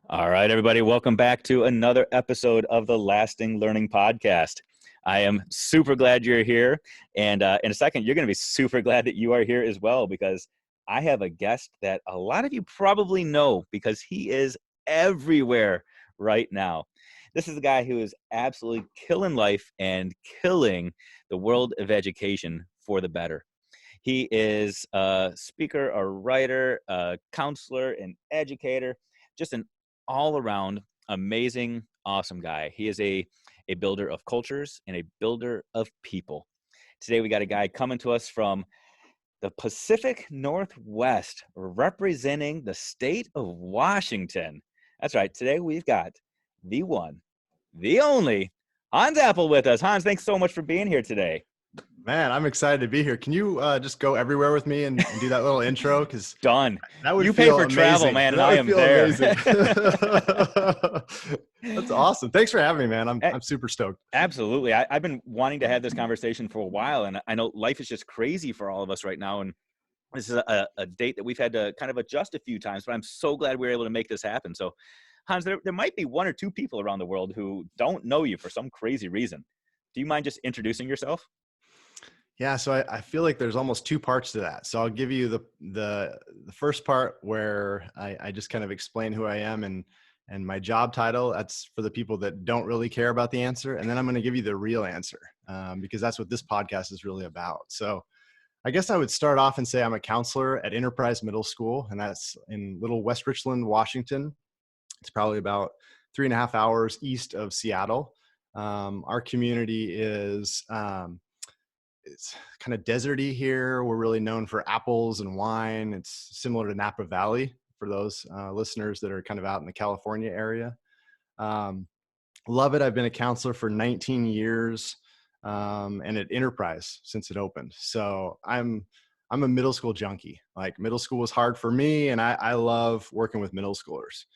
All right, everybody, welcome back to another episode of the Lasting Learning Podcast. I am super glad you're here. And in a second, you're going to be super glad that you are here as well, because I have a guest that a lot of you probably know because he is everywhere right now. This is a guy who is absolutely killing life and killing the world of education for the better. He is a speaker, a writer, a counselor, an educator, just an all around amazing, awesome guy. He is a builder of cultures and a builder of people. Today, we got a guy coming to us from the Pacific Northwest, representing the state of Washington. That's right. Today, we've got the one, the only Hans Appel with us. Hans, thanks so much for being here today. Man, I'm excited to be here. Can you just go everywhere with me and do that little intro? Because Done. that would You feel pay for amazing. travel, man, and that I would am feel there. Amazing. That's awesome. Thanks for having me, man. I'm super stoked. Absolutely. I've been wanting to have this conversation for a while, and I know life is just crazy for all of us right now. And this is a date that we've had to kind of adjust a few times, but I'm so glad we were able to make this happen. So, Hans, there might be one or two people around the world who don't know you for some crazy reason. Do you mind just introducing yourself? Yeah, so I feel like there's almost two parts to that. So I'll give you the first part where I just kind of explain who I am and my job title. That's for the people that don't really care about the answer. And then I'm going to give you the real answer because that's what this podcast is really about. So I guess I would start off and say I'm a counselor at Enterprise Middle School, and that's in Little West Richland, Washington. It's probably about 3.5 hours east of Seattle. Our community is it's kind of deserty here. We're really known for apples and wine. It's similar to Napa Valley for those listeners that are kind of out in the California area. Love it. I've been a counselor for 19 years and at Enterprise since it opened. So I'm a middle school junkie. Like, middle school was hard for me, and I love working with middle schoolers.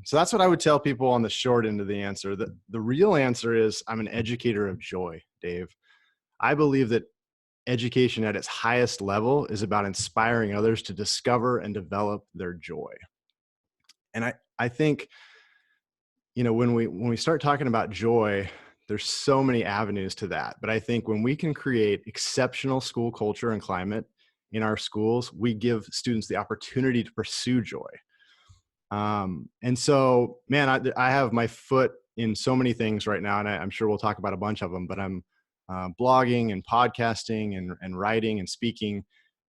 So that's what I would tell people on the short end of the answer. The real answer is I'm an educator of joy, Dave. I believe that education at its highest level is about inspiring others to discover and develop their joy. And I think, when we start talking about joy, there's so many avenues to that. But I think when we can create exceptional school culture and climate in our schools, we give students the opportunity to pursue joy. And so, man, I have my foot in so many things right now, and I'm sure we'll talk about a bunch of them, but I'm blogging and podcasting and writing and speaking.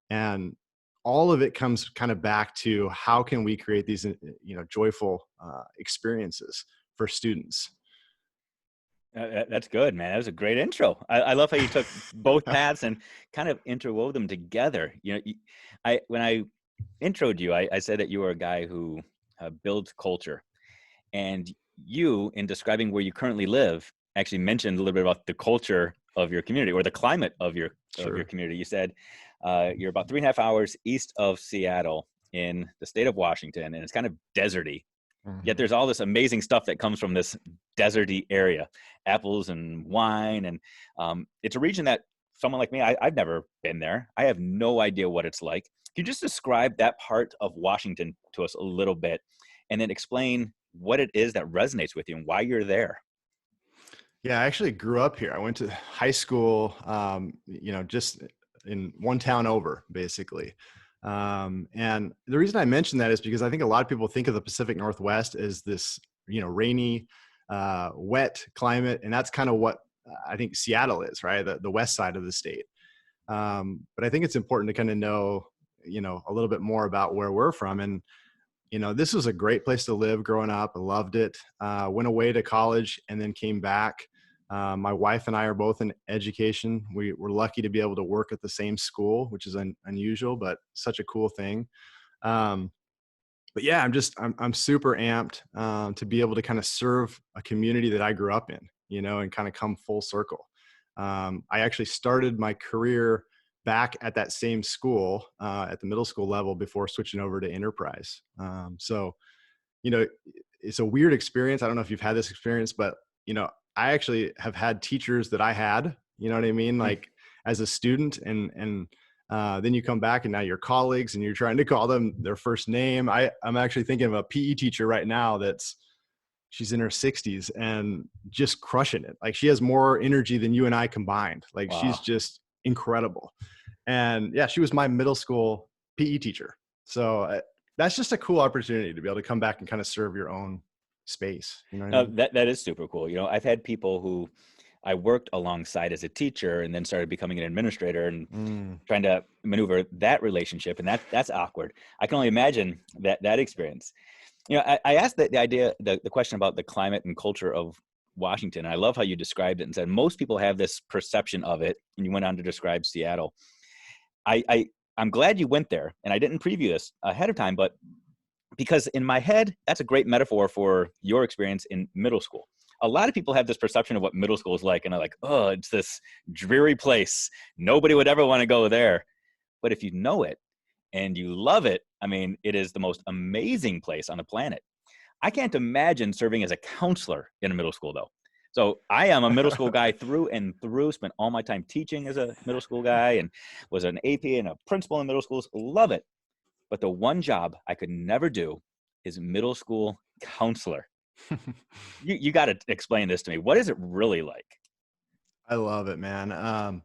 And all of it comes kind of back to how can we create these, joyful experiences for students. That's good, man. That was a great intro. I love how you took both paths and kind of interwove them together. When I introed you, I said that you were a guy who builds culture. And you, in describing where you currently live, actually mentioned a little bit about the culture of your community, or the climate of your community. You said you're about 3.5 hours east of Seattle in the state of Washington, and it's kind of deserty. Yet there's all this amazing stuff that comes from this deserty area, apples and wine. And it's a region that someone like me, I've never been there. I have no idea what it's like. Can you just describe that part of Washington to us a little bit, and then explain what it is that resonates with you and why you're there? Yeah, I actually grew up here. I went to high school, just in one town over, basically. And the reason I mention that is because I think a lot of people think of the Pacific Northwest as this, rainy, wet climate. And that's kind of what I think Seattle is, right? The west side of the state. But I think it's important to kind of know, a little bit more about where we're from. And, this was a great place to live growing up. I loved it. Went away to college and then came back. My wife and I are both in education. We were lucky to be able to work at the same school, which is unusual, but such a cool thing. But yeah, I'm super amped to be able to kind of serve a community that I grew up in, and kind of come full circle. I actually started my career back at that same school at the middle school level before switching over to Enterprise. So, it's a weird experience. I don't know if you've had this experience, but, I actually have had teachers that I had, you know what I mean? Like, as a student, and Then you come back and now you're colleagues and you're trying to call them their first name. I'm actually thinking of a PE teacher right now she's in her 60s and just crushing it. Like she has more energy than you and I combined. Like she's Wow. just incredible. And yeah, she was my middle school PE teacher. So that's just a cool opportunity to be able to come back and kind of serve your own space. You know what I mean? That is super cool. I've had people who I worked alongside as a teacher and then started becoming an administrator and Mm. trying to maneuver that relationship, and that's awkward. I can only imagine that experience. I asked the question about the climate and culture of Washington. And I love how you described it and said most people have this perception of it, and you went on to describe Seattle. I'm glad you went there, and I didn't preview this ahead of time, but because in my head, that's a great metaphor for your experience in middle school. A lot of people have this perception of what middle school is like, and they're like, oh, it's this dreary place. Nobody would ever want to go there. But if you know it and you love it, I mean, it is the most amazing place on the planet. I can't imagine serving as a counselor in a middle school, though. So I am a middle school guy through and through, spent all my time teaching as a middle school guy and was an AP and a principal in middle schools. Love it. But the one job I could never do is middle school counselor. You got to explain this to me. What is it really like? I love it, man.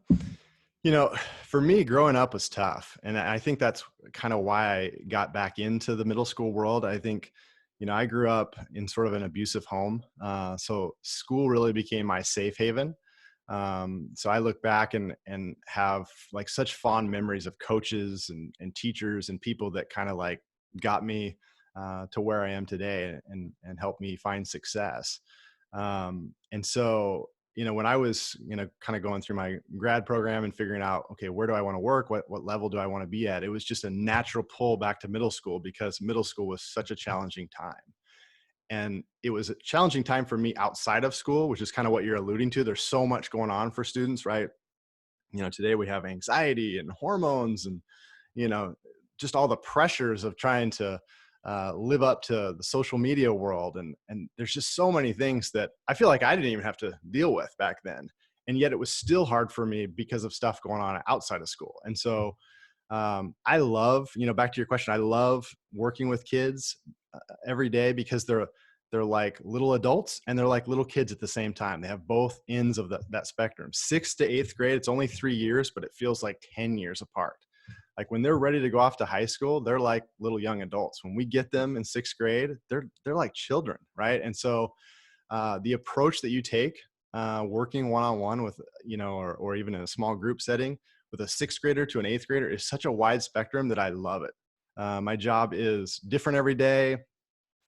You know, for me, growing up was tough. And I think that's kind of why I got back into the middle school world. I think, I grew up in sort of an abusive home. So school really became my safe haven. So I look back and have like such fond memories of coaches and teachers and people that kind of like got me to where I am today and helped me find success. And so, when I was, kind of going through my grad program and figuring out, okay, where do I want to work? What level do I want to be at? It was just a natural pull back to middle school because middle school was such a challenging time. And it was a challenging time for me outside of school, which is kind of what you're alluding to. There's so much going on for students, right? Today we have anxiety and hormones and, you know, just all the pressures of trying to live up to the social media world. And there's just so many things that I feel like I didn't even have to deal with back then. And yet it was still hard for me because of stuff going on outside of school. And so I love, back to your question, I love working with kids every day because they're like little adults and they're like little kids at the same time. They have both ends of that spectrum. 6th to 8th grade, it's only 3 years, but it feels like 10 years apart. Like when they're ready to go off to high school, they're like little young adults. When we get them in 6th grade, they're like children, right? And so the approach that you take working one-on-one with, or even in a small group setting with a 6th grader to an 8th grader is such a wide spectrum that I love it. My job is different every day.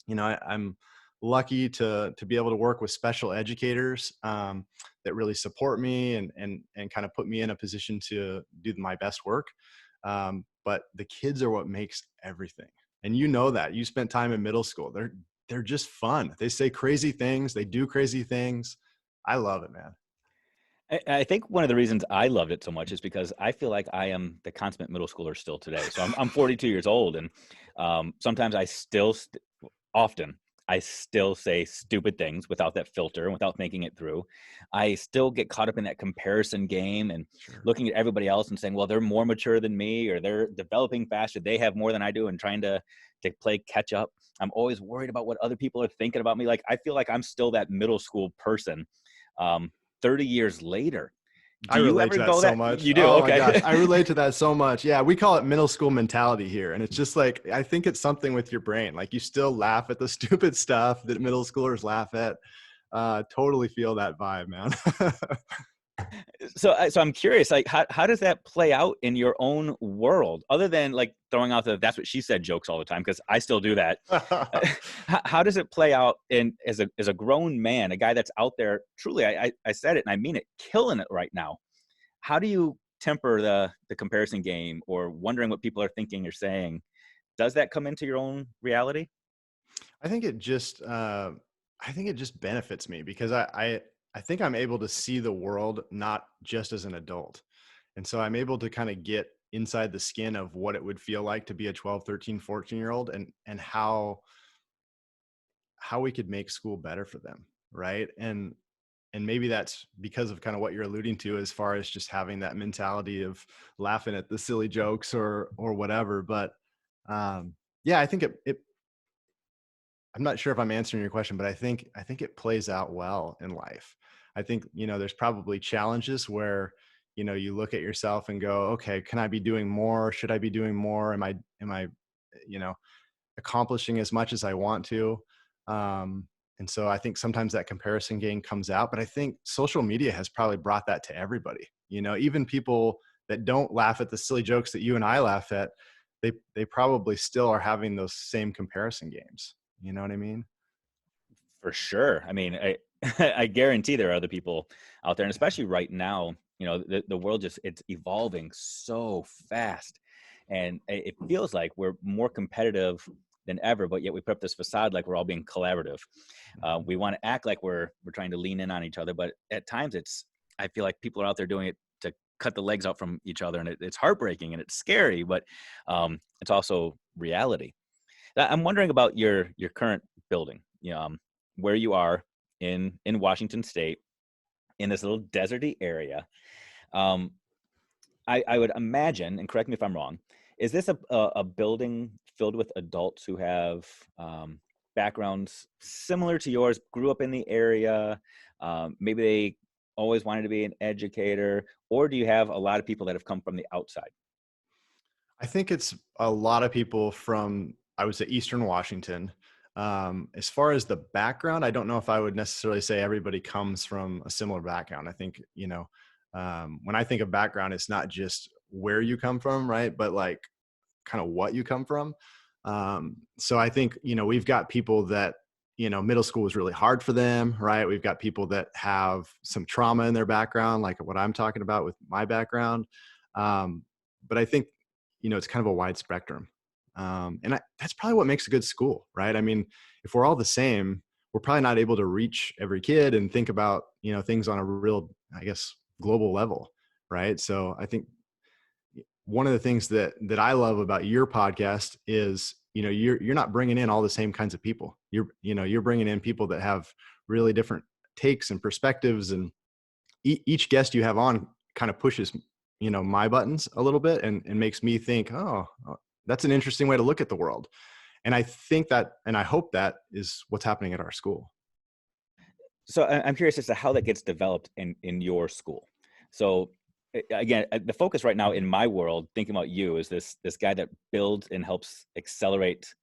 I'm lucky to be able to work with special educators that really support me and kind of put me in a position to do my best work. But the kids are what makes everything. And that you spent time in middle school. They're just fun. They say crazy things. They do crazy things. I love it, man. I think one of the reasons I loved it so much is because I feel like I am the consummate middle schooler still today. So I'm 42 years old, and sometimes I still often I still say stupid things without that filter and without thinking it through. I still get caught up in that comparison game and Sure. looking at everybody else and saying, well, they're more mature than me, or they're developing faster, they have more than I do, and trying to play catch up. I'm always worried about what other people are thinking about me. Like I feel like I'm still that middle school person. Um, 30 years later. I Do you relate ever to that go so that? much. You do? Oh my gosh. Okay. I relate to that so much. Yeah. We call it middle school mentality here. And it's just like, I think it's something with your brain. Like you still laugh at the stupid stuff that middle schoolers laugh at. Totally feel that vibe, man. So I'm curious, like, how does that play out in your own world, other than like throwing out the "that's what she said" jokes all the time? Because I still do that. How does it play out in as a grown man, a guy that's out there truly? I said it and I mean it, killing it right now. How do you temper the comparison game or wondering what people are thinking or saying? Does that come into your own reality? I think it just, benefits me because I think I'm able to see the world not just as an adult. And so I'm able to kind of get inside the skin of what it would feel like to be a 12, 13, 14-year old and how we could make school better for them. Right. And and maybe that's because of kind of what you're alluding to, as far as just having that mentality of laughing at the silly jokes or whatever. But yeah, I think it I'm not sure if I'm answering your question, but I think it plays out well in life. I think, there's probably challenges where, you look at yourself and go, okay, can I be doing more? Should I be doing more? Am I, you know, accomplishing as much as I want to? And so I think sometimes that comparison game comes out, but I think social media has probably brought that to everybody. Even people that don't laugh at the silly jokes that you and I laugh at, they probably still are having those same comparison games. You know what I mean? For sure. I mean, I I guarantee there are other people out there, and especially right now, the world it's evolving so fast, and it feels like we're more competitive than ever, but yet we put up this facade like we're all being collaborative. We want to act like we're trying to lean in on each other, but at times I feel like people are out there doing it to cut the legs out from each other, and it's heartbreaking and it's scary, but it's also reality. I'm wondering about your current building, where you are in Washington State, in this little deserty area. Um, I would imagine, and correct me if I'm wrong, is this a building filled with adults who have backgrounds similar to yours, grew up in the area, maybe they always wanted to be an educator, or do you have a lot of people that have come from the outside? I think it's a lot of people from, I would say, Eastern Washington. As far as the background, I don't know if I would necessarily say everybody comes from a similar background. I think, when I think of background, it's not just where you come from, right? But like kind of what you come from. So I think, we've got people that, middle school was really hard for them, right? We've got people that have some trauma in their background, like what I'm talking about with my background. Um, but I think, it's kind of a wide spectrum. That's probably what makes a good school, right? I mean, if we're all the same, we're probably not able to reach every kid and think about, things on a real, I guess, global level, right? So I think one of the things that I love about your podcast is, you're not bringing in all the same kinds of people. You're bringing in people that have really different takes and perspectives, and each guest you have on kind of pushes, my buttons a little bit, and makes me think, oh, that's an interesting way to look at the world. And I think that, and I hope that is what's happening at our school. So I'm curious as to how that gets developed in your school. So again, the focus right now in my world, thinking about you, is this guy that builds and helps accelerate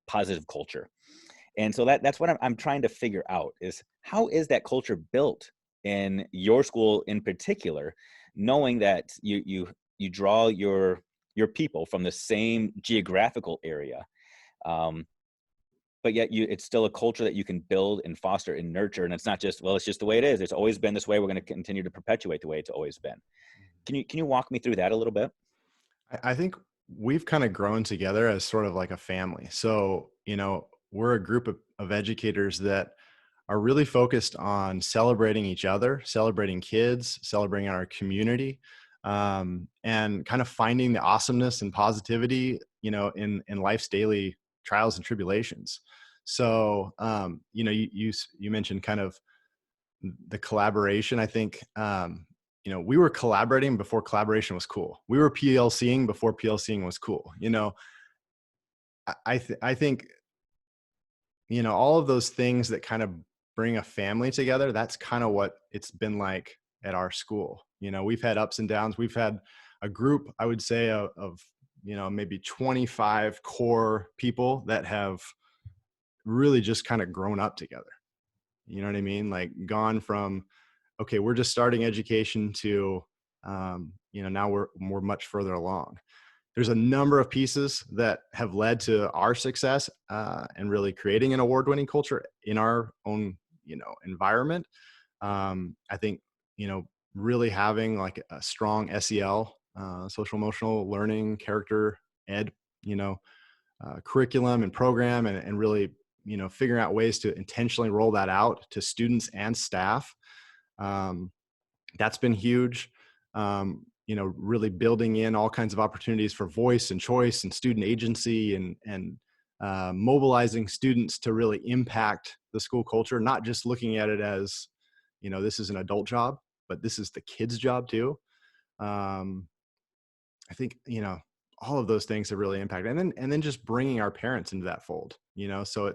positive culture. And so that's what I'm trying to figure out, is how is that culture built in your school in particular, knowing that you draw your people from the same geographical area. Um, but yet it's still a culture that you can build and foster and nurture. And it's not just, well, it's just the way it is. It's always been this way. We're going to continue to perpetuate the way it's always been. Can you walk me through that a little bit? I think we've kind of grown together as sort of like a family. So, we're a group of educators that are really focused on celebrating each other, celebrating kids, celebrating our community, and kind of finding the awesomeness and positivity, in life's daily trials and tribulations. So, you mentioned kind of the collaboration. I think, we were collaborating before collaboration was cool. We were PLCing before PLCing was cool. I think, all of those things that kind of bring a family together, that's kind of what it's been like at our school. We've had ups and downs. We've had a group, I would say, of maybe 25 core people that have really just kind of grown up together. You know what I mean? Like gone from, okay, we're just starting education to, now we're much further along. There's a number of pieces that have led to our success, and really creating an award-winning culture in our own, environment. I think, really having like a strong SEL, social emotional learning, character ed, you know, curriculum and program, and really, figuring out ways to intentionally roll that out to students and staff. Um, that's been huge. Really building in all kinds of opportunities for voice and choice and student agency, and mobilizing students to really impact the school culture, not just looking at it as, this is an adult job, but this is the kids' job too. Um, I think, all of those things have really impacted. And then just bringing our parents into that fold, so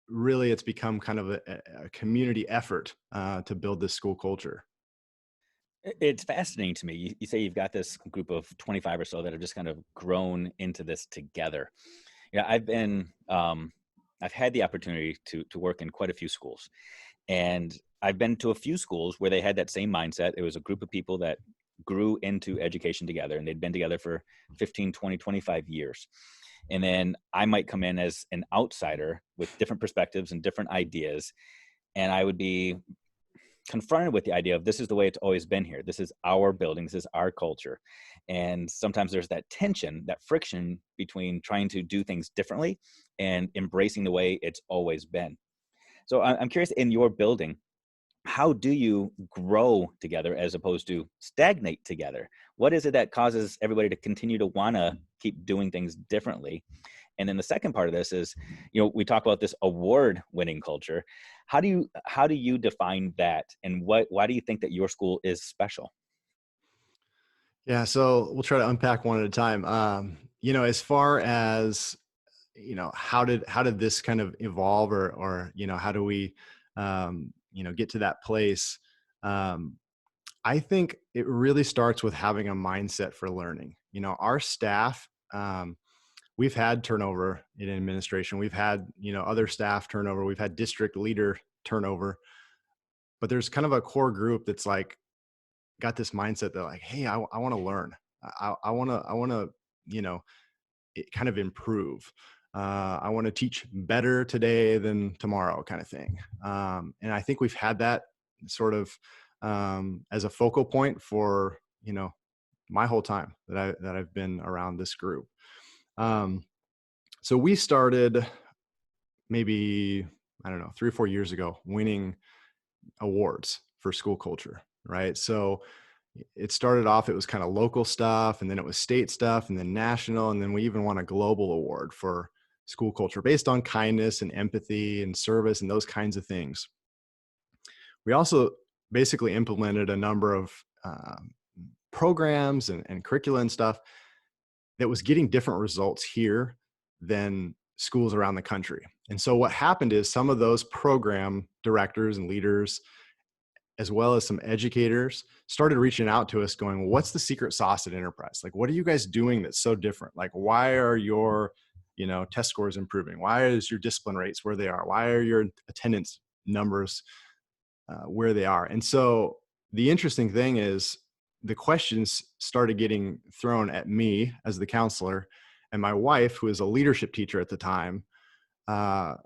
it's become kind of a community effort to build this school culture. It's fascinating to me. You say you've got this group of 25 or so that have just kind of grown into this together. Yeah, I've had the opportunity to work in quite a few schools, and I've been to a few schools where they had that same mindset. It was a group of people that grew into education together, and they'd been together for 15, 20, 25 years. And then I might come in as an outsider with different perspectives and different ideas, and I would be confronted with the idea of, this is the way it's always been here. This is our building. This is our culture. And sometimes there's that tension, that friction between trying to do things differently and embracing the way it's always been. So I'm curious, in your building, how do you grow together as opposed to stagnate together? What is it that causes everybody to continue to want to keep doing things differently? And then the second part of this is, we talk about this award-winning culture. How do you define that, and why do you think that your school is special? Yeah, so we'll try to unpack one at a time. As far as how did this kind of evolve, or how do we get to that place? I think it really starts with having a mindset for learning. Our staff, we've had turnover in administration. We've had, other staff turnover. We've had district leader turnover. But there's kind of a core group that's like got this mindset that like, hey, I want to learn. I want to, kind of improve. I want to teach better today than tomorrow, kind of thing. And I think we've had that sort of as a focal point for my whole time that I've been around this group. Um, so we started maybe, I don't know, 3 or 4 years ago, winning awards for school culture, right? So it started off, it was kind of local stuff, and then it was state stuff, and then national, and then we even won a global award for school culture based on kindness and empathy and service and those kinds of things. We also basically implemented a number of programs and curricula and stuff that was getting different results here than schools around the country. And so what happened is some of those program directors and leaders, as well as some educators, started reaching out to us going, well, what's the secret sauce at Enterprise? Like, what are you guys doing that's so different? Like, why are your, test scores improving? Why is your discipline rates where they are? Why are your attendance numbers where they are? And so the interesting thing is the questions started getting thrown at me as the counselor and my wife, who was a leadership teacher at the time, to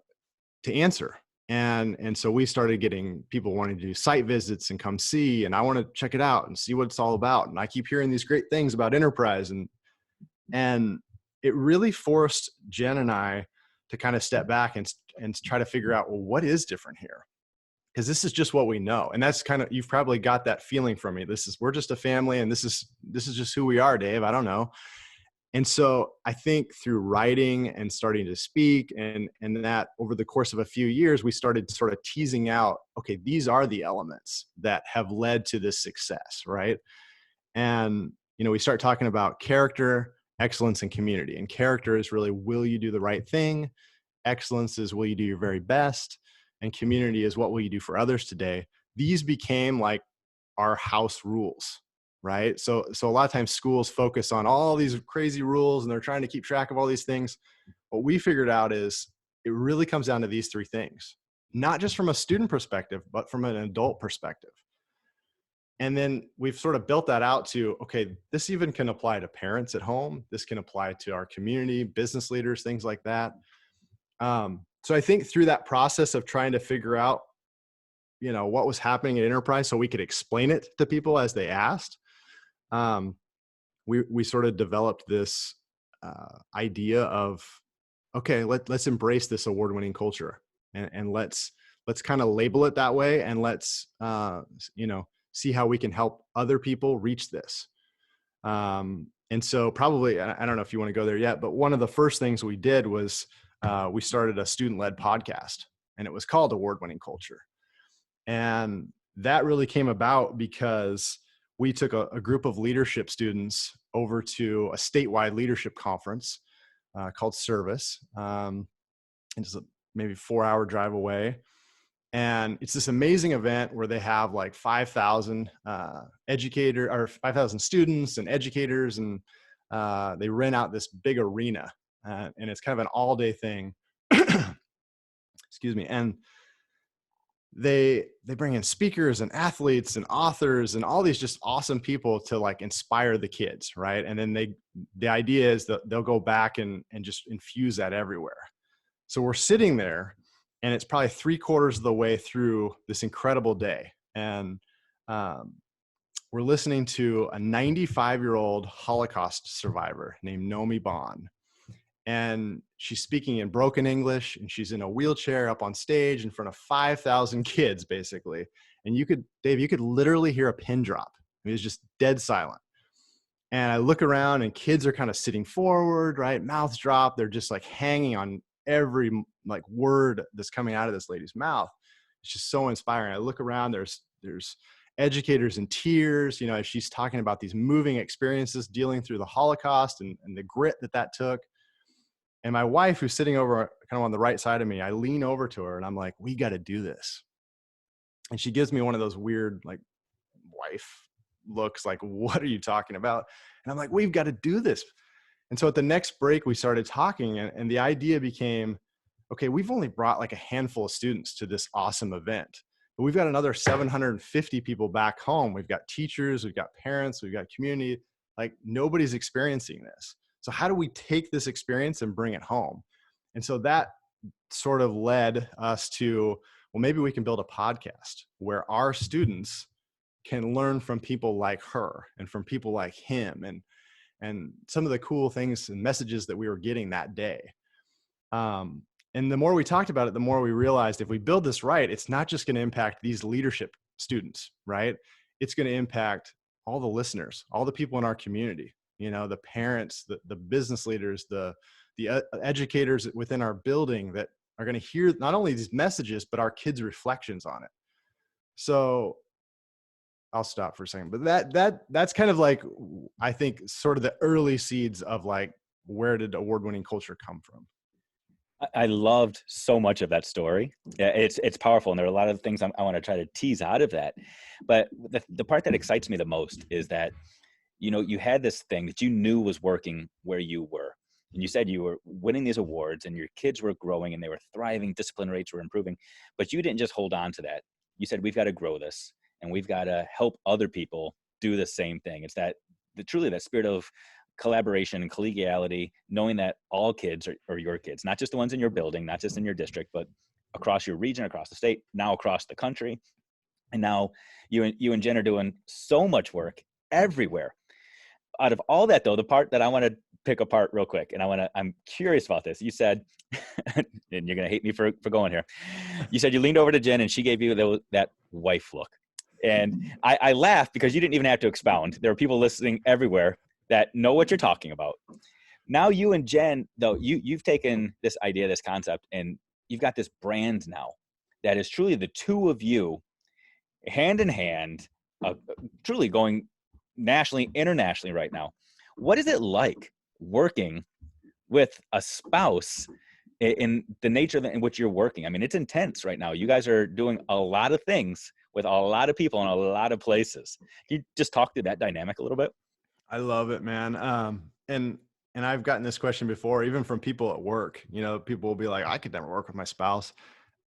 answer. And so we started getting people wanting to do site visits and come see, and I want to check it out and see what it's all about. And I keep hearing these great things about Enterprise, and it really forced Jen and I to kind of step back and try to figure out, well, what is different here? Because this is just what we know. And that's kind of, you've probably got that feeling from me. We're just a family, and this is just who we are, Dave. I don't know. And so I think through writing and starting to speak and that over the course of a few years, we started sort of teasing out, okay, these are the elements that have led to this success, right? And, we start talking about character, excellence, and community. And character is really, will you do the right thing? Excellence is, will you do your very best? And community is, what will you do for others today? These became like our house rules, right? So a lot of times schools focus on all these crazy rules and they're trying to keep track of all these things. What we figured out is it really comes down to these three things, not just from a student perspective, but from an adult perspective. And then we've sort of built that out to, okay, this even can apply to parents at home. This can apply to our community, business leaders, things like that. So I think through that process of trying to figure out, what was happening at Enterprise so we could explain it to people as they asked, we sort of developed this idea of, okay, let's embrace this award-winning culture, and let's kind of label it that way, and let's see how we can help other people reach this. And so probably, I don't know if you want to go there yet, but one of the first things we did was we started a student-led podcast, and it was called Award-Winning Culture. And that really came about because we took a group of leadership students over to a statewide leadership conference called Service. It's a maybe 4-hour drive away. And it's this amazing event where they have like 5,000 or 5,000 students and educators, and they rent out this big arena, and it's kind of an all-day thing. Excuse me. And they bring in speakers and athletes and authors and all these just awesome people to like inspire the kids, right? And then the idea is that they'll go back and just infuse that everywhere. So we're sitting there, and it's probably 3/4 of the way through this incredible day, and we're listening to a 95-year-old Holocaust survivor named Nomi Bon. And she's speaking in broken English, and she's in a wheelchair up on stage in front of 5,000 kids, basically. And Dave, you could literally hear a pin drop. It was just dead silent. And I look around, and kids are kind of sitting forward, right? Mouths drop. They're just like hanging on every like word that's coming out of this lady's mouth. It's just so inspiring. I look around, there's educators in tears, as she's talking about these moving experiences dealing through the Holocaust and the grit that took. And my wife, who's sitting over kind of on the right side of me, I lean over to her and I'm like, we got to do this. And she gives me one of those weird, like, wife looks, like, what are you talking about? And I'm like, we've got to do this. And so at the next break, we started talking, and the idea became, okay, we've only brought like a handful of students to this awesome event, but we've got another 750 people back home. We've got teachers, we've got parents, we've got community, like nobody's experiencing this. So how do we take this experience and bring it home? And so that sort of led us to, well, maybe we can build a podcast where our students can learn from people like her and from people like him, and some of the cool things and messages that we were getting that day. And the more we talked about it, the more we realized if we build this right, it's not just going to impact these leadership students, right? It's going to impact all the listeners, all the people in our community, the parents, the business leaders, the educators within our building that are going to hear not only these messages, but our kids' reflections on it. So I'll stop for a second, but that's kind of like, I think, sort of the early seeds of like, where did award-winning culture come from? I loved so much of that story. Yeah, it's powerful, and there are a lot of things I want to try to tease out of that. But the part that excites me the most is that, you had this thing that you knew was working where you were. And you said you were winning these awards, and your kids were growing, and they were thriving, discipline rates were improving. But you didn't just hold on to that. You said, we've got to grow this, and we've got to help other people do the same thing. It's truly that spirit of collaboration and collegiality, knowing that all kids are your kids, not just the ones in your building, not just in your district, but across your region, across the state, now across the country. And now you and Jen are doing so much work everywhere. Out of all that, though, the part that I want to pick apart real quick, and I'm curious about this. You said, and you're going to hate me for going here. You said you leaned over to Jen and she gave you that wife look. And I laughed because you didn't even have to expound. There are people listening everywhere that know what you're talking about. Now you and Jen, though, you've taken this idea, this concept, and you've got this brand now that is truly the two of you hand in hand, truly going nationally, internationally right now. What is it like working with a spouse in the nature in which you're working? I mean, it's intense right now. You guys are doing a lot of things with a lot of people in a lot of places. Can you just talk through that dynamic a little bit? I love it, man. And I've gotten this question before, even from people at work. People will be like, I could never work with my spouse.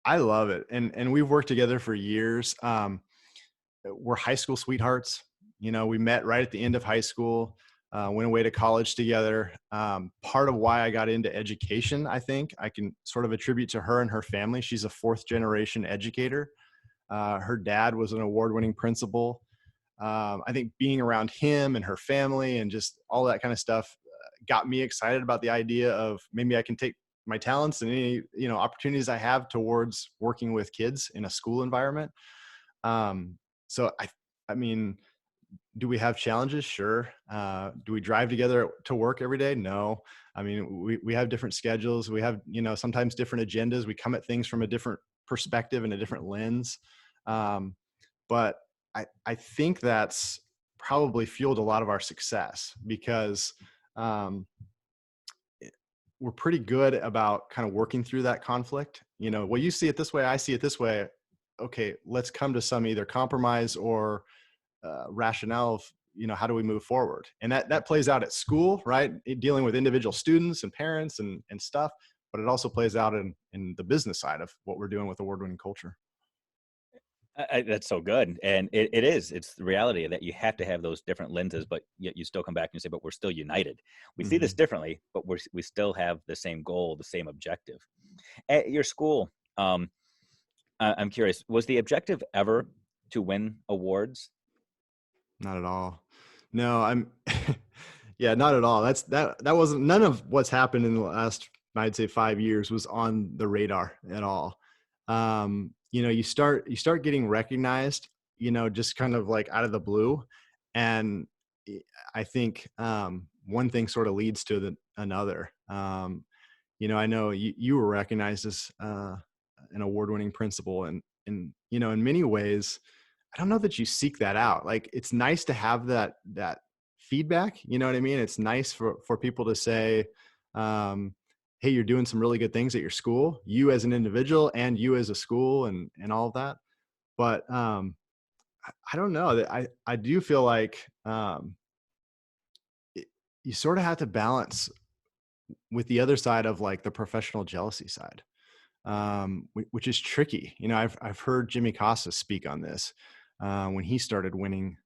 I love it. And we've worked together for years. We're high school sweethearts. We met right at the end of high school, went away to college together. Part of why I got into education, I think I can sort of attribute to her and her family. She's a 4th generation educator. Her dad was an award-winning principal. I think being around him and her family and just all that kind of stuff got me excited about the idea of maybe I can take my talents and any, opportunities I have towards working with kids in a school environment. So I mean, do we have challenges? Sure. Do we drive together to work every day? No. I mean, we have different schedules. We have, sometimes different agendas. We come at things from a different perspective and a different lens. But I think that's probably fueled a lot of our success because um, we're pretty good about kind of working through that conflict. Well, you see it this way, I see it this way. Okay, let's come to some either compromise or rationale of, how do we move forward? And that plays out at school, right? Dealing with individual students and parents and stuff, but it also plays out in the business side of what we're doing with award-winning culture. That's so good. And it is, it's the reality that you have to have those different lenses, but yet you still come back and you say, but we're still united. We see this Mm-hmm. differently, but we still have the same goal, the same objective. At your school, I'm curious, was the objective ever to win awards? Not at all. No, yeah, not at all. That wasn't, none of what's happened in the last, I'd say 5 years was on the radar at all. You start getting recognized, just kind of like out of the blue. And I think, one thing sort of leads to another. I know you were recognized as, an award-winning principal, and in many ways, I don't know that you seek that out. Like, it's nice to have that feedback. You know what I mean? It's nice for people to say, "Hey, you're doing some really good things at your school. You as an individual, and you as a school, and all of that." But I don't know that I do feel like, it, you sort of have to balance with the other side of like the professional jealousy side, which is tricky. I've heard Jimmy Costa speak on this when he started winning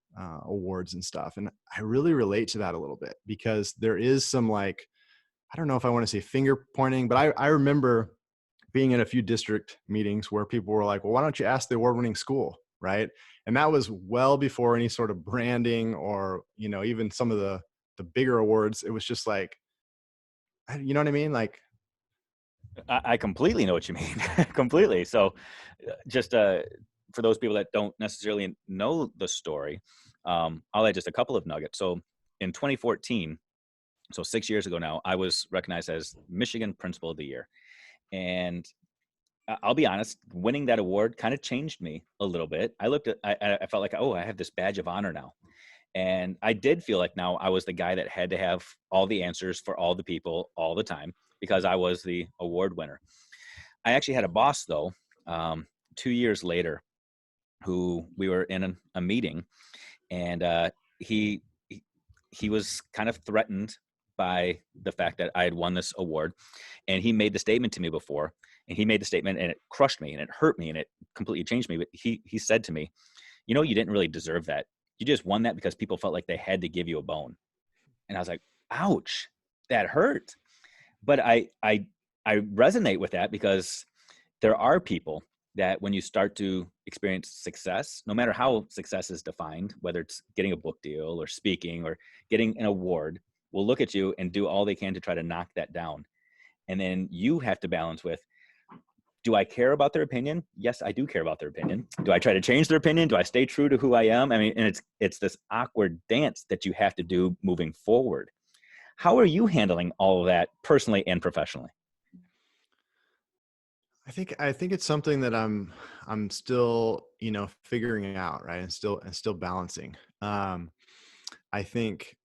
awards and stuff, and I really relate to that a little bit because there is some, like, I don't know if I want to say finger pointing, but I remember being in a few district meetings where people were like, "Well, why don't you ask the award-winning school?" Right? And that was well before any sort of branding or even some of the bigger awards. It was just like, you know what I mean? Like, I completely know what you mean. Completely. So just for those people that don't necessarily know the story, I'll add just a couple of nuggets. So in 2014, so 6 years ago now, I was recognized as Michigan Principal of the Year. And I'll be honest, winning that award kind of changed me a little bit. I felt like, oh, I have this badge of honor now. And I did feel like now I was the guy that had to have all the answers for all the people all the time because I was the award winner. I actually had a boss, though, 2 years later, who we were in a meeting, and he, he he was kind of threatened by the fact that I had won this award, and he made the statement to me before, and he made the statement, and it crushed me, and it hurt me, and it completely changed me. But he said to me, you didn't really deserve that. You just won that because people felt like they had to give you a bone. And I was like, ouch, that hurt. But I resonate with that because there are people that when you start to experience success, no matter how success is defined, whether it's getting a book deal or speaking or getting an award, will look at you and do all they can to try to knock that down. And then you have to balance with, do I care about their opinion? Yes, I do care about their opinion. Do I try to change their opinion? Do I stay true to who I am? I mean, and it's this awkward dance that you have to do moving forward. How are you handling all of that personally and professionally? I think it's something that I'm still, figuring out, right? And still balancing. I think,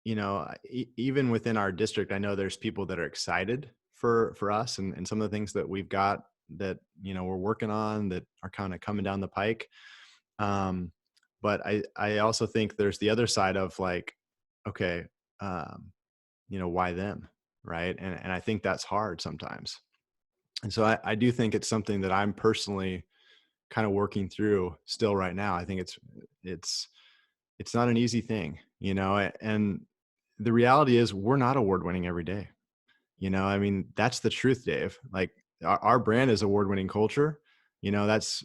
even within our district, I know there's people that are excited for us and some of the things that we've got that, we're working on that are kind of coming down the pike. Um, but I also think there's the other side of like, okay, why them? Right. And I think that's hard sometimes. And so I do think it's something that I'm personally kind of working through still right now. I think it's it's not an easy thing, and the reality is we're not award winning every day. I mean, that's the truth, Dave. Like, our brand is award winning culture. That's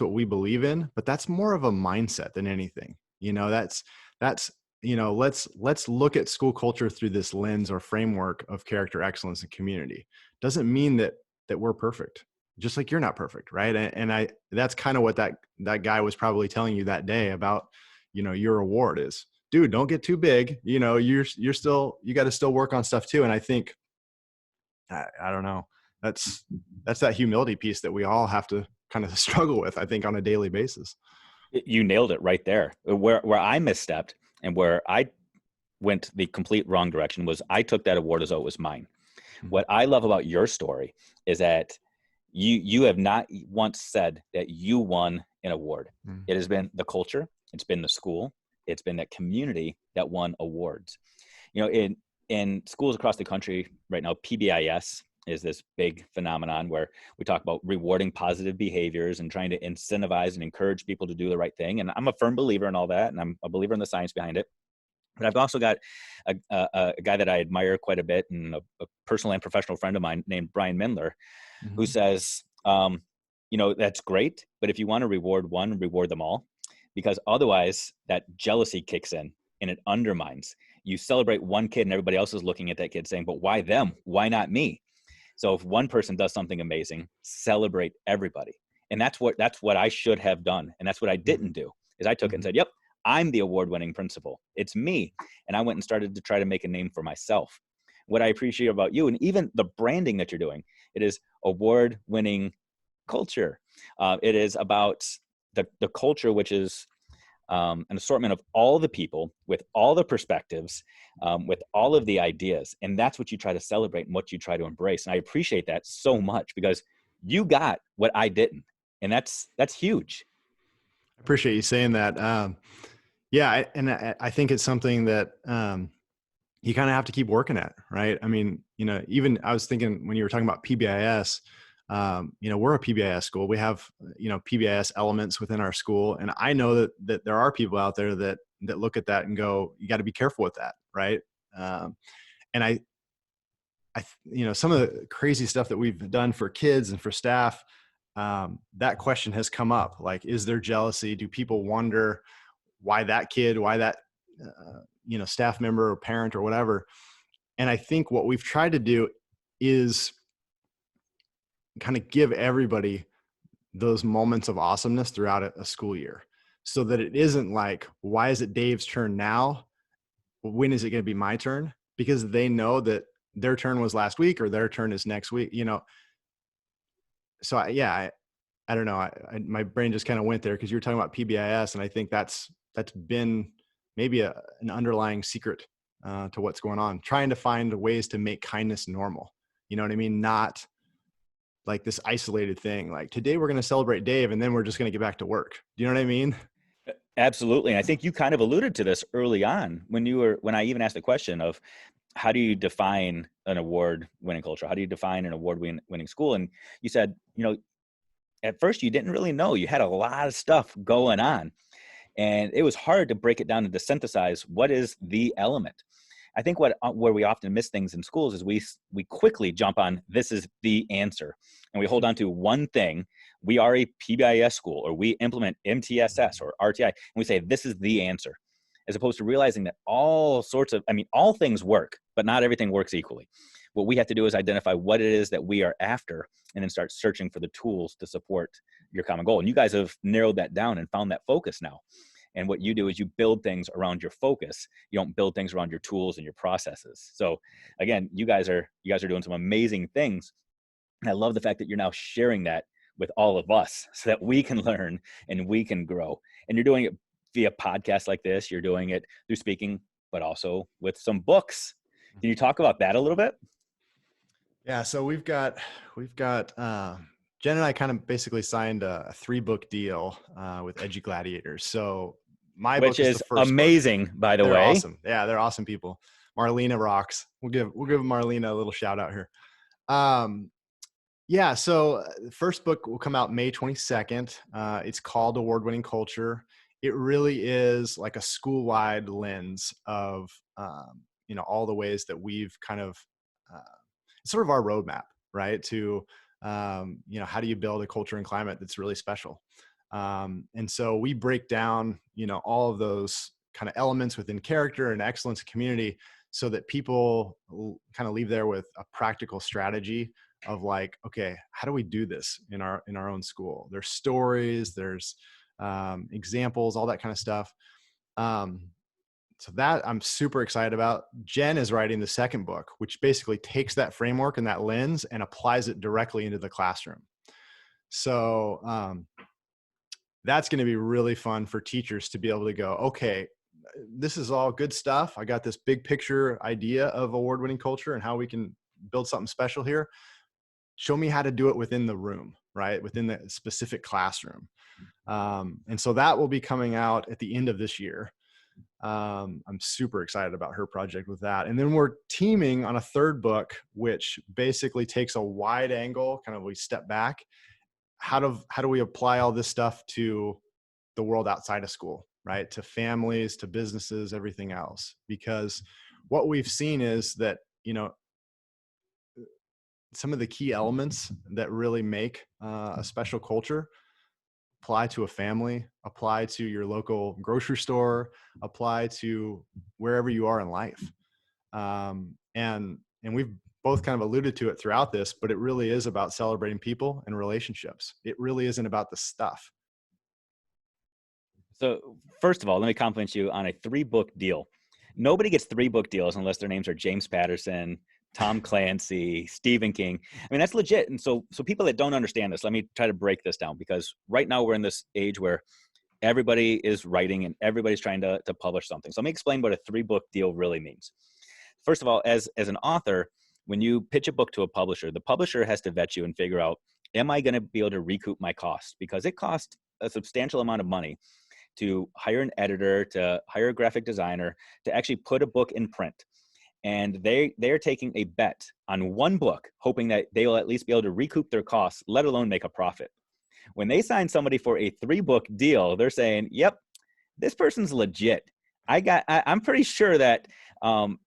what we believe in, but that's more of a mindset than anything. That's let's look at school culture through this lens or framework of character excellence and community. Doesn't mean that we're perfect, just like you're not perfect, right? And that's kind of what that guy was probably telling you that day about your award is, dude, don't get too big. You got to still work on stuff too. And I think, I don't know, that's that humility piece that we all have to kind of struggle with, I think, on a daily basis. You nailed it right there. Where I misstepped and where I went the complete wrong direction was I took that award as though it was mine. Mhm. What I love about your story is that you have not once said that you won an award. Mhm. It has been the culture, it's been the school, it's been that community that won awards. In schools across the country right now, PBIS is this big phenomenon where we talk about rewarding positive behaviors and trying to incentivize and encourage people to do the right thing. And I'm a firm believer in all that, and I'm a believer in the science behind it. But I've also got a guy that I admire quite a bit, and a personal and professional friend of mine named Brian Mindler, who Mhm. says, that's great, but if you want to reward one, reward them all, because otherwise that jealousy kicks in and it undermines. You celebrate one kid and everybody else is looking at that kid saying, but why them? Why not me? So if one person does something amazing, celebrate everybody. And that's what I should have done. And that's what I Mhm. didn't do, is I took it and Mhm. said, yep, I'm the award-winning principal. It's me. And I went and started to try to make a name for myself. What I appreciate about you, and even the branding that you're doing, it is award-winning culture. It is about the culture, which is an assortment of all the people with all the perspectives, with all of the ideas. And that's what you try to celebrate and what you try to embrace. And I appreciate that so much because you got what I didn't. And that's huge. I appreciate you saying that. Yeah, I think it's something that you kind of have to keep working at, right? I mean, even I was thinking when you were talking about PBIS, we're a PBIS school. We have, PBIS elements within our school. And I know that there are people out there that look at that and go, you got to be careful with that. Right. And some of the crazy stuff that we've done for kids and for staff, that question has come up. Like, is there jealousy? Do people wonder why that kid, why that, staff member or parent or whatever? And I think what we've tried to do is kind of give everybody those moments of awesomeness throughout a school year, so that it isn't like, why is it Dave's turn now? When is it going to be my turn? Because they know that their turn was last week or their turn is next week, So I don't know. My brain just kind of went there because you were talking about PBIS. And I think that's been maybe an underlying secret to what's going on, trying to find ways to make kindness normal. You know what I mean? Not like this isolated thing. Like, today we're going to celebrate Dave and then we're just going to get back to work. Do you know what I mean? Absolutely. And I think you kind of alluded to this early on when I even asked the question of how do you define an award winning culture? How do you define an award winning school? And you said, at first you didn't really know. You had a lot of stuff going on. And it was hard to break it down and to synthesize what is the element. I think where we often miss things in schools is we quickly jump on this is the answer, and we hold on to one thing. We are a PBIS school, or we implement MTSS or RTI, and we say this is the answer, as opposed to realizing that all things work, but not everything works equally. What we have to do is identify what it is that we are after, and then start searching for the tools to support your common goal. And you guys have narrowed that down and found that focus now. And what you do is you build things around your focus. You don't build things around your tools and your processes. So again, you guys are doing some amazing things. And I love the fact that you're now sharing that with all of us so that we can learn and we can grow. And you're doing it via podcasts like this. You're doing it through speaking, but also with some books. Can you talk about that a little bit? Yeah. So Jen and I kind of basically signed a 3-book deal with Edgy Gladiators. So my Which book is the is first book. amazing, by the They're way. awesome. Yeah, they're awesome people. Marlena rocks. We'll give Marlena a little shout out here. Yeah. So the first book will come out May 22nd. It's called Award Winning Culture. It really is like a school-wide lens of, all the ways that we've kind of, it's sort of our roadmap, right? To, how do you build a culture and climate that's really special? And so we break down, all of those kind of elements within character and excellence community, so that people kind of leave there with a practical strategy of like, okay, how do we do this in our own school? There's stories, there's examples, all that kind of stuff. So that I'm super excited about. Jen is writing the second book, which basically takes that framework and that lens and applies it directly into the classroom. So that's going to be really fun for teachers to be able to go, okay, this is all good stuff. I got this big picture idea of award-winning culture and how we can build something special here. Show me how to do it within the room, right? Within the specific classroom. And so that will be coming out at the end of this year. I'm super excited about her project with that. And then we're teaming on a third book, which basically takes a wide angle, kind of we step back. How do we apply all this stuff to the world outside of school, right? To families, to businesses, everything else. Because what we've seen is that, some of the key elements that really make a special culture apply to a family, apply to your local grocery store, apply to wherever you are in life. And we've both kind of alluded to it throughout this, but it really is about celebrating people and relationships. It really isn't about the stuff. So first of all, let me compliment you on a 3-book deal. Nobody gets 3-book deals unless their names are James Patterson, Tom Clancy, Stephen King. I mean, that's legit. And so people that don't understand this, let me try to break this down, because right now we're in this age where everybody is writing and everybody's trying to publish something. So let me explain what a 3-book deal really means. First of all, as an author, when you pitch a book to a publisher, the publisher has to vet you and figure out, am I going to be able to recoup my costs? Because it costs a substantial amount of money to hire an editor, to hire a graphic designer, to actually put a book in print. And they're taking a bet on one book, hoping that they will at least be able to recoup their costs, let alone make a profit. When they sign somebody for a 3-book deal, they're saying, yep, this person's legit. I'm pretty sure that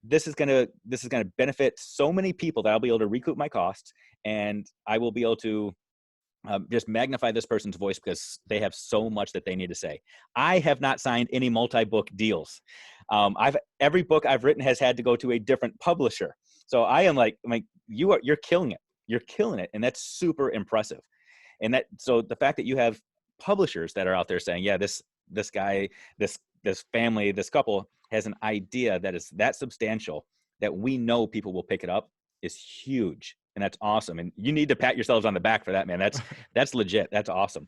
this is gonna benefit so many people that I'll be able to recoup my costs, and I will be able to just magnify this person's voice because they have so much that they need to say. I have not signed any multi-book deals. Every book I've written has had to go to a different publisher. So I am like you're killing it. You're killing it, and that's super impressive. And so the fact that you have publishers that are out there saying, yeah, this guy, this family, this couple has an idea that is that substantial that we know people will pick it up is huge. And that's awesome. And you need to pat yourselves on the back for that, man. That's legit. That's awesome.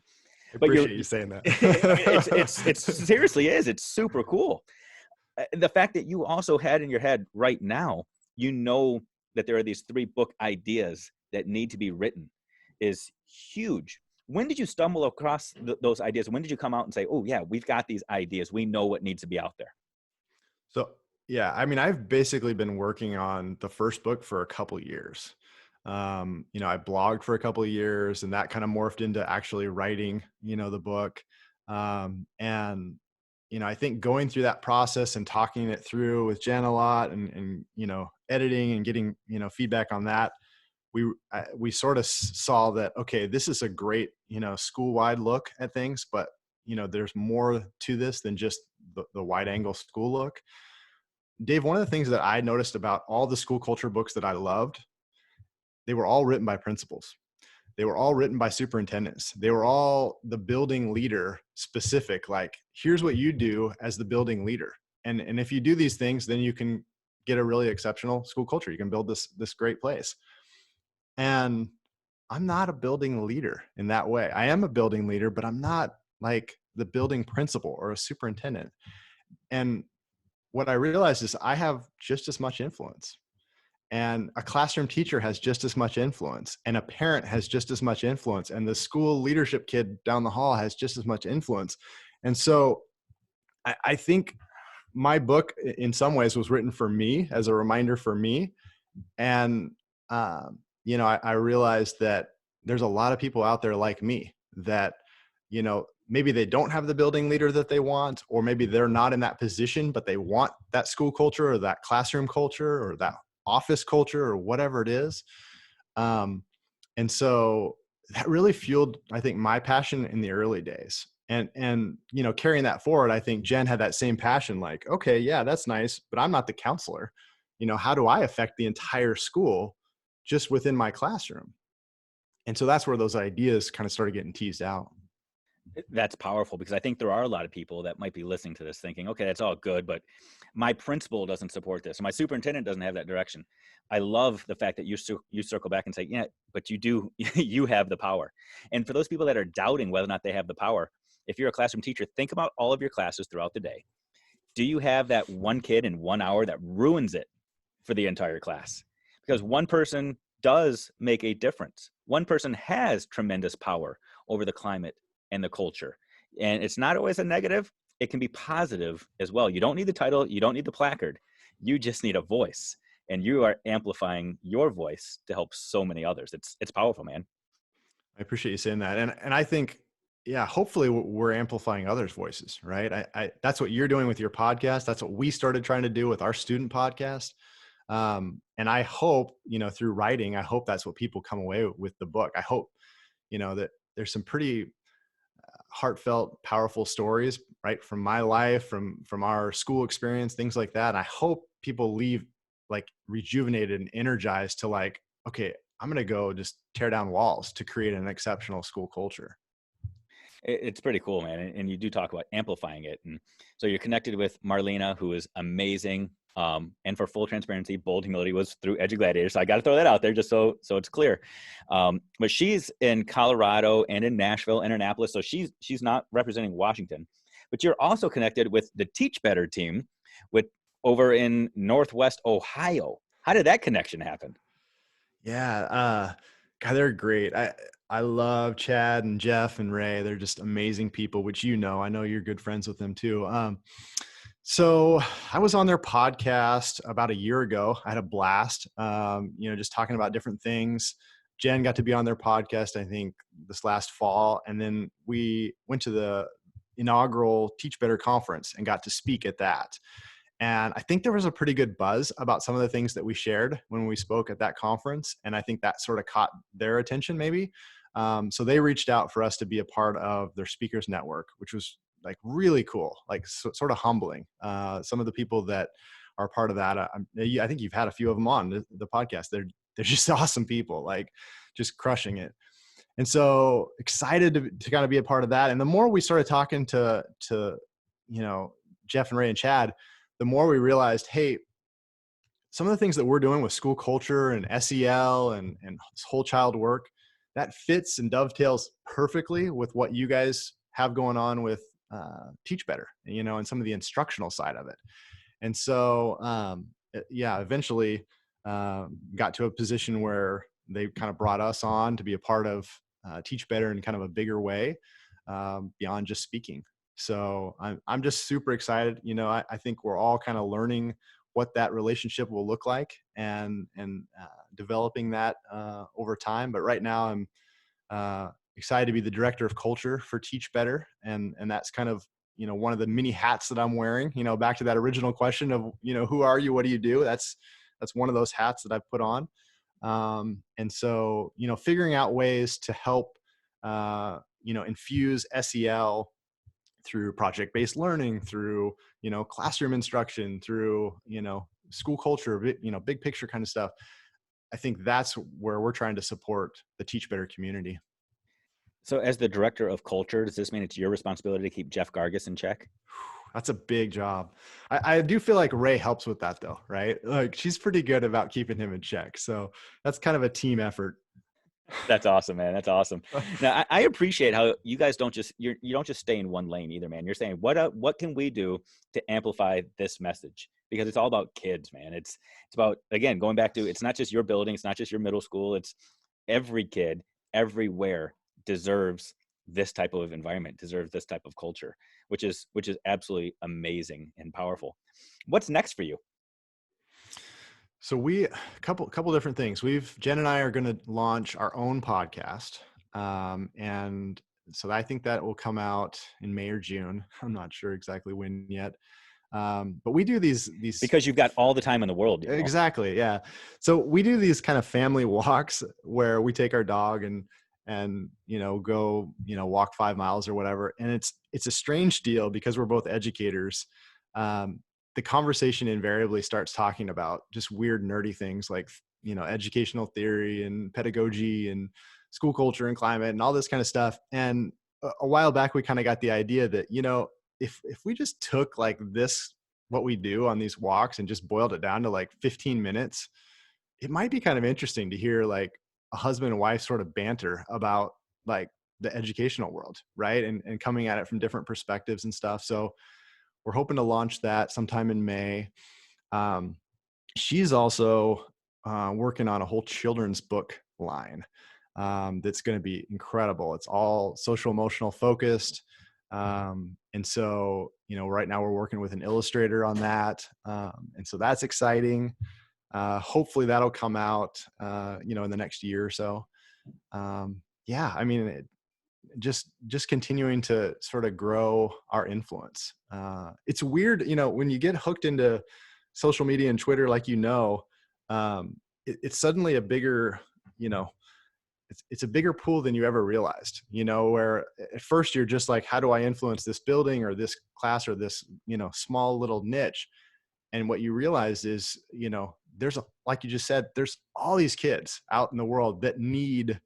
I But appreciate you saying that. it's seriously is. It's super cool. The fact that you also had in your head right now, that there are these 3-book ideas that need to be written is huge. When did you stumble across those ideas? When did you come out and say, oh yeah, we've got these ideas. We know what needs to be out there? So, yeah, I mean, I've basically been working on the first book for a couple of years. I blogged for a couple of years, and that kind of morphed into actually writing, the book. And I think going through that process and talking it through with Jen a lot and editing and getting, feedback on that, we sort of saw that, okay, this is a great, school-wide look at things, but, there's more to this than just the wide angle school look. Dave, one of the things that I noticed about all the school culture books that I loved, they were all written by principals. They were all written by superintendents. They were all the building leader specific, like, here's what you do as the building leader. And if you do these things, then you can get a really exceptional school culture. You can build this great place. And I'm not a building leader in that way. I am a building leader, but I'm not like the building principal or a superintendent. And what I realized is I have just as much influence, and a classroom teacher has just as much influence, and a parent has just as much influence, and the school leadership kid down the hall has just as much influence. And so I think my book in some ways was written for me, as a reminder for me. And, I realized that there's a lot of people out there like me that, maybe they don't have the building leader that they want, or maybe they're not in that position, but they want that school culture or that classroom culture or that office culture or whatever it is. And so that really fueled, I think, my passion in the early days. And carrying that forward, I think Jen had that same passion, like, okay, yeah, that's nice, but I'm not the counselor. How do I affect the entire school just within my classroom? And so that's where those ideas kind of started getting teased out. That's powerful, because I think there are a lot of people that might be listening to this thinking, okay, that's all good, but my principal doesn't support this. My superintendent doesn't have that direction. I love the fact that you circle back and say, yeah, but you do, you have the power. And for those people that are doubting whether or not they have the power, if you're a classroom teacher, think about all of your classes throughout the day. Do you have that one kid in 1 hour that ruins it for the entire class? Because one person does make a difference. One person has tremendous power over the climate and the culture. And it's not always a negative, it can be positive as well. You don't need the title, you don't need the placard. You just need a voice. And you are amplifying your voice to help so many others. It's powerful, man. I appreciate you saying that. And I think, yeah, hopefully we're amplifying others' voices, right? That's what you're doing with your podcast. That's what we started trying to do with our student podcast. And I hope, through writing, I hope that's what people come away with the book. I hope, that there's some pretty heartfelt, powerful stories, right, from my life, from our school experience, things like that. And I hope people leave like rejuvenated and energized to like, okay, I'm going to go just tear down walls to create an exceptional school culture. It's pretty cool, man. And you do talk about amplifying it. And so you're connected with Marlena, who is amazing. And for full transparency, Bold Humility was through EduGladiator. So I got to throw that out there just so it's clear. But she's in Colorado and in Nashville and Annapolis. So she's not representing Washington. But you're also connected with the Teach Better team with over in Northwest Ohio. How did that connection happen? Yeah. God, they're great. I love Chad and Jeff and Ray. They're just amazing people, which, I know you're good friends with them too. So I was on their podcast about a year ago. I had a blast, just talking about different things. Jen got to be on their podcast, I think, this last fall. And then we went to the inaugural Teach Better conference and got to speak at that. And I think there was a pretty good buzz about some of the things that we shared when we spoke at that conference. And I think that sort of caught their attention maybe. So they reached out for us to be a part of their speakers network, which was like really cool, like sort of humbling. Some of the people that are part of that, I think you've had a few of them on the podcast. They're just awesome people, like just crushing it. And so excited to kind of be a part of that. And the more we started talking to Jeff and Ray and Chad, the more we realized, hey, some of the things that we're doing with school culture and SEL and whole child work, that fits and dovetails perfectly with what you guys have going on with Teach Better, and some of the instructional side of it. And so, eventually got to a position where they kind of brought us on to be a part of Teach Better in kind of a bigger way, beyond just speaking. So I'm just super excited. I think we're all kind of learning what that relationship will look like and developing that over time. But right now I'm excited to be the director of culture for Teach Better. And that's kind of, one of the many hats that I'm wearing, back to that original question of, who are you? What do you do? That's one of those hats that I've put on. And so, figuring out ways to help, infuse SEL through project-based learning, through, classroom instruction, through, school culture, big picture kind of stuff. I think that's where we're trying to support the Teach Better community. So as the director of culture, does this mean it's your responsibility to keep Jeff Gargis in check? That's a big job. I do feel like Ray helps with that though, right? Like she's pretty good about keeping him in check. So that's kind of a team effort. That's awesome, man. That's awesome. Now, I appreciate how you guys don't just you don't just stay in one lane either, man. You're saying what can we do to amplify this message? Because it's all about kids, man. It's about, again, going back to, it's not just your building, it's not just your middle school. It's every kid everywhere deserves this type of environment, deserves this type of culture, which is absolutely amazing and powerful. What's next for you? So a couple different things. Jen and I are going to launch our own podcast. And so I think that will come out in May or June. I'm not sure exactly when yet. But we do these Because you've got all the time in the world. Exactly. Yeah. So we do these kind of family walks where we take our dog and go, walk 5 miles or whatever. And it's a strange deal because we're both educators. The conversation invariably starts talking about just weird, nerdy things like, educational theory and pedagogy and school culture and climate and all this kind of stuff. And a while back, we kind of got the idea that, if we just took like this, what we do on these walks and just boiled it down to like 15 minutes, it might be kind of interesting to hear like a husband and wife sort of banter about like the educational world, right? And coming at it from different perspectives and stuff. So we're hoping to launch that sometime in May. Um, she's also working on a whole children's book line that's going to be incredible. It's all social emotional focused. And so, right now we're working with an illustrator on that. And so that's exciting. Hopefully that'll come out, in the next year or so. Yeah, I mean, just continuing to sort of grow our influence. It's weird, when you get hooked into social media and Twitter, like, it's suddenly a bigger, it's a bigger pool than you ever realized, where at first you're just like, how do I influence this building or this class or this, small little niche? And what you realize is, like you just said, there's all these kids out in the world that need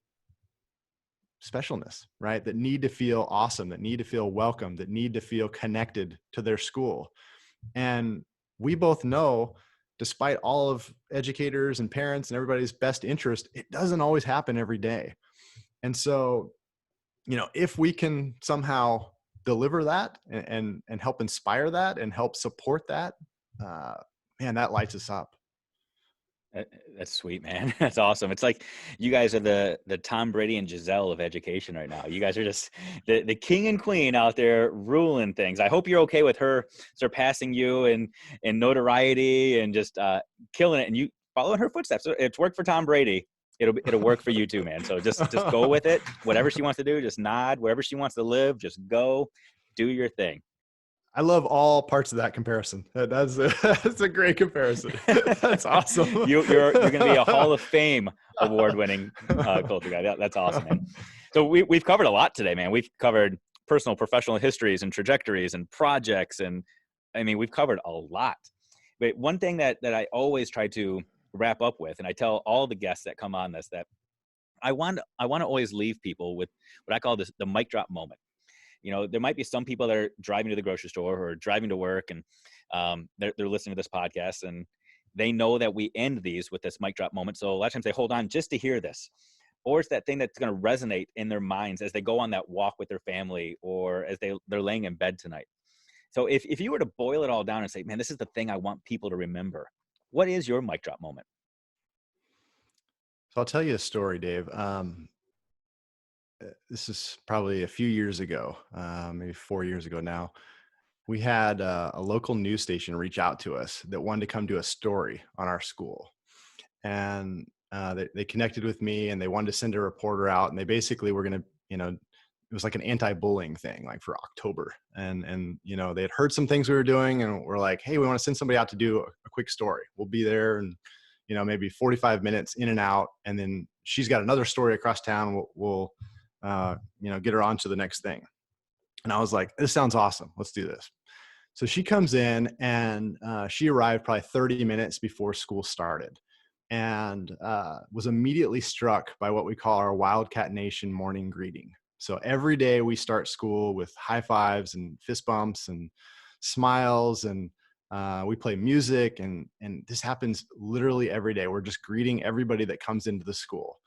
specialness, right? That need to feel awesome, that need to feel welcome, that need to feel connected to their school. And we both know, despite all of educators and parents and everybody's best interest, it doesn't always happen every day. And so, if we can somehow deliver that and help inspire that and help support that, man, that lights us up. That's sweet, man. That's awesome. It's like you guys are the Tom Brady and Giselle of education right now. You guys are just the king and queen out there ruling things. I hope you're okay with her surpassing you in notoriety and just killing it. And you follow in her footsteps. It's worked for Tom Brady. It'll work for you too, man. So just go with it. Whatever she wants to do, just nod. Wherever she wants to live, just go do your thing. I love all parts of that comparison. That's a great comparison. That's awesome. You're going to be a Hall of Fame award-winning culture guy. That's awesome, man. So we've covered a lot today, man. We've covered personal, professional histories and trajectories and projects, and I mean, we've covered a lot. But one thing that I always try to wrap up with, and I tell all the guests that come on this, that I want to always leave people with what I call the mic drop moment. There might be some people that are driving to the grocery store or driving to work, and they're listening to this podcast, and they know that we end these with this mic drop moment. So a lot of times they hold on just to hear this, or it's that thing that's going to resonate in their minds as they go on that walk with their family, or as they're laying in bed tonight. So if you were to boil it all down and say, man, this is the thing I want people to remember, what is your mic drop moment? So I'll tell you a story, Dave. This is probably a few years ago, maybe 4 years ago now. We had a local news station reach out to us that wanted to come do a story on our school. And they connected with me, and they wanted to send a reporter out, and they basically were going to, it was like an anti-bullying thing, like for October. And they had heard some things we were doing, and we're like, hey, we want to send somebody out to do a quick story. We'll be there, and maybe 45 minutes in and out. And then she's got another story across town. We'll get her on to the next thing. And I was like, this sounds awesome. Let's do this. So she comes in, and she arrived probably 30 minutes before school started, and was immediately struck by what we call our Wildcat Nation morning greeting. So every day we start school with high fives and fist bumps and smiles, and we play music, and this happens literally every day. We're just greeting everybody that comes into the school.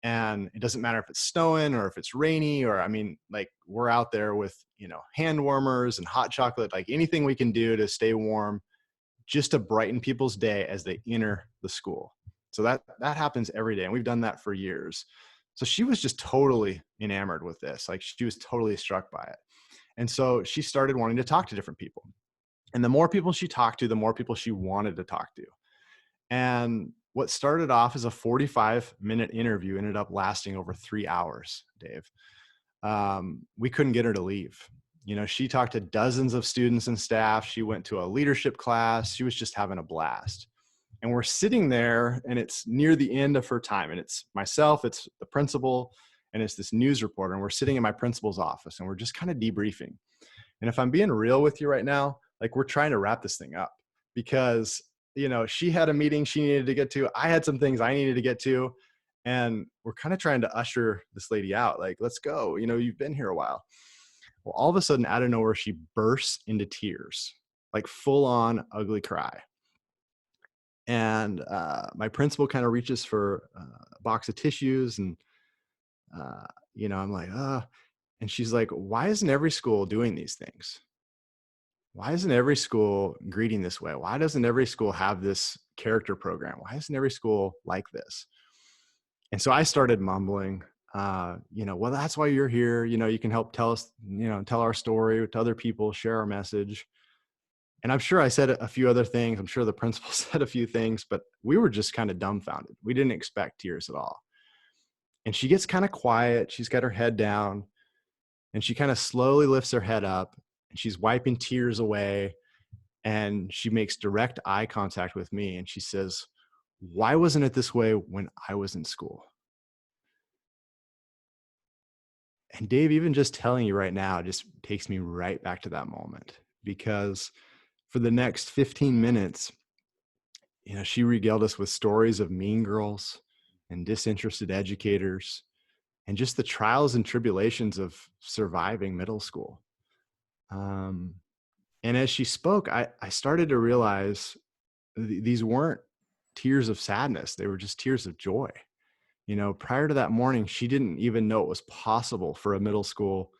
And it doesn't matter if it's snowing or if it's rainy, or, I mean, like, we're out there with, hand warmers and hot chocolate, like anything we can do to stay warm, just to brighten people's day as they enter the school. So that happens every day. And we've done that for years. So she was just totally enamored with this. Like, she was totally struck by it. And so she started wanting to talk to different people. And the more people she talked to, the more people she wanted to talk to. And what started off as a 45-minute interview ended up lasting over 3 hours, Dave. We couldn't get her to leave. She talked to dozens of students and staff. She went to a leadership class. She was just having a blast. And we're sitting there, and it's near the end of her time. And it's myself, it's the principal, and it's this news reporter. And we're sitting in my principal's office, and we're just kind of debriefing. And if I'm being real with you right now, like, we're trying to wrap this thing up, because she had a meeting she needed to get to. I had some things I needed to get to. And we're kind of trying to usher this lady out, like, let's go, you've been here a while. Well, all of a sudden, out of nowhere, she bursts into tears, like full on ugly cry. And my principal kind of reaches for a box of tissues, and I'm like, and she's like, why isn't every school doing these things? Why isn't every school greeting this way? Why doesn't every school have this character program? Why isn't every school like this? And so I started mumbling, well, that's why you're here. You can help tell us, tell our story to other people, share our message. And I'm sure I said a few other things. I'm sure the principal said a few things, but we were just kind of dumbfounded. We didn't expect tears at all. And she gets kind of quiet. She's got her head down, and she kind of slowly lifts her head up, and she's wiping tears away. And she makes direct eye contact with me. And she says, why wasn't it this way when I was in school? And Dave, even just telling you right now just takes me right back to that moment, because for the next 15 minutes, she regaled us with stories of mean girls and disinterested educators and just the trials and tribulations of surviving middle school. And as she spoke, I started to realize these weren't tears of sadness. They were just tears of joy. Prior to that morning, she didn't even know it was possible for a middle school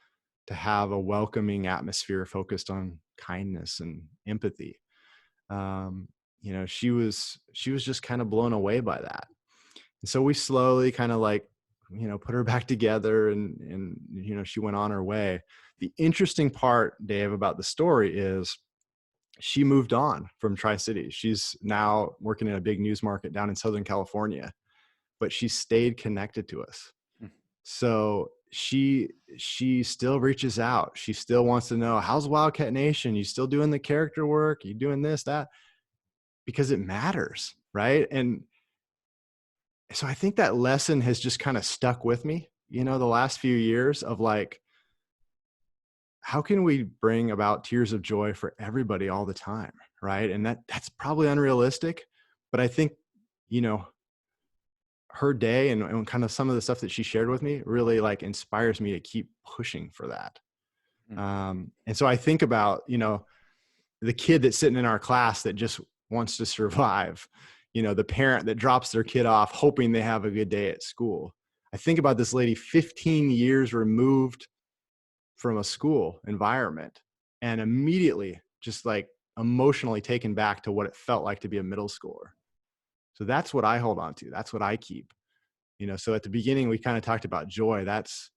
to have a welcoming atmosphere focused on kindness and empathy. She was just kind of blown away by that. And so we slowly kind of put her back together, and she went on her way. The interesting part, Dave, about the story is she moved on from Tri-Cities. She's now working in a big news market down in Southern California, but she stayed connected to us. So she still reaches out. She still wants to know, how's Wildcat Nation? You still doing the character work? You doing this, that? Because it matters, right? And so I think that lesson has just kind of stuck with me, the last few years of how can we bring about tears of joy for everybody all the time, right? And that's probably unrealistic, but I think, her day and kind of some of the stuff that she shared with me really inspires me to keep pushing for that. And so I think about, the kid that's sitting in our class that just wants to survive, the parent that drops their kid off hoping they have a good day at school. I think about this lady 15 years removed from a school environment and immediately just emotionally taken back to what it felt like to be a middle schooler. So that's what I hold on to. That's what I keep, so at the beginning, we kind of talked about joy. That's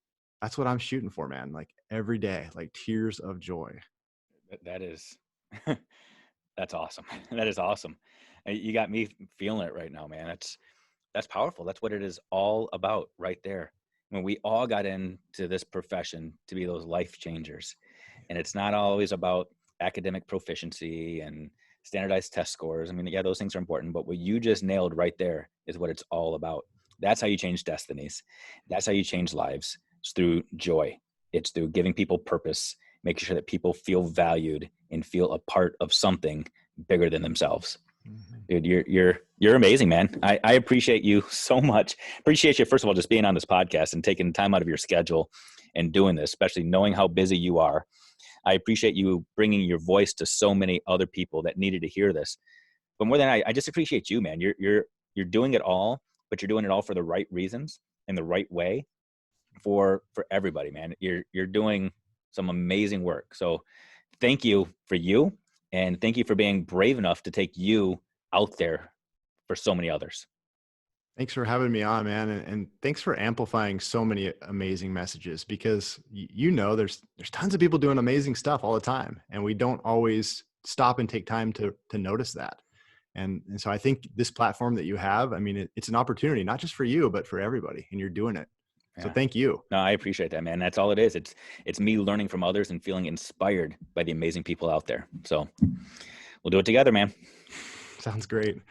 what I'm shooting for, man. Every day, tears of joy. That is, that's awesome. That is awesome. You got me feeling it right now, man. That's powerful. That's what it is all about right there. When we all got into this profession to be those life changers, and it's not always about academic proficiency and standardized test scores. I mean, yeah, those things are important, but what you just nailed right there is what it's all about. That's how you change destinies. That's how you change lives. It's through joy. It's through giving people purpose, making sure that people feel valued and feel a part of something bigger than themselves. Dude, you're amazing, man. I appreciate you so much. Appreciate you, first of all, just being on this podcast and taking time out of your schedule and doing this, especially knowing how busy you are. I appreciate you bringing your voice to so many other people that needed to hear this. But more than I just appreciate you, man. You're doing it all, but you're doing it all for the right reasons and the right way for everybody, man. You're doing some amazing work. So thank you for you, and thank you for being brave enough to take you out there for so many others. Thanks for having me on, man. And thanks for amplifying so many amazing messages, because there's tons of people doing amazing stuff all the time, and we don't always stop and take time to notice that. And so I think this platform that you have, I mean, it's an opportunity, not just for you, but for everybody, and you're doing it. Yeah. So thank you. No, I appreciate that, man. That's all it is. It's me learning from others and feeling inspired by the amazing people out there. So we'll do it together, man. Sounds great.